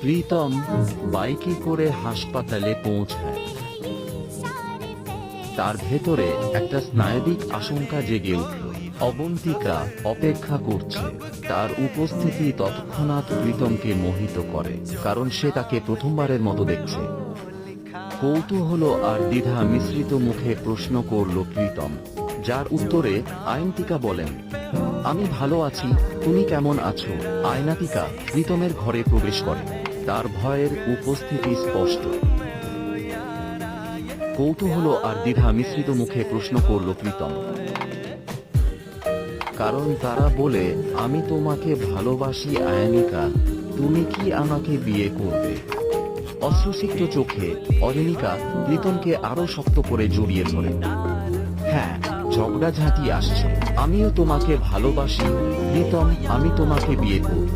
প্রীতম বাইকে করে হাসপাতালে পৌঁছায়। তার ভেতরে একটা স্নায়বিক আশঙ্কা জেগে উঠল। অবন্তিকা অপেক্ষা করছে। তার উপস্থিতি তৎক্ষণাৎ প্রীতমকে মোহিত করে, কারণ সে তাকে প্রথমবারের মতো দেখছে। কৌতূহল আর দ্বিধা মিশ্রিত মুখে প্রশ্ন করল প্রীতম, যার উত্তরে আয়ন্তিকা বলেন, আমি ভালো আছি, তুমি কেমন আছো? আয়নাতিকা প্রীতমের ঘরে প্রবেশ করে। তার ভয়ের উপস্থিতি স্পষ্ট। কৌতূহল আর দ্বিধা মিশ্রিত মুখে প্রশ্ন করল প্রীতম, কারণ তারা বলে, আমি তোমাকে ভালোবাসি আয়নিকা, তুমি কি আমাকে বিয়ে করবে? অশ্রুসিক্ত চোখে অয়নিকা প্রীতমকে আরো শক্ত করে জড়িয়ে ধরে। হ্যাঁ, ঝগড়াঝাঁটি আসছে। আমিও তোমাকে ভালোবাসি প্রীতম, আমি তোমাকে বিয়ে করব।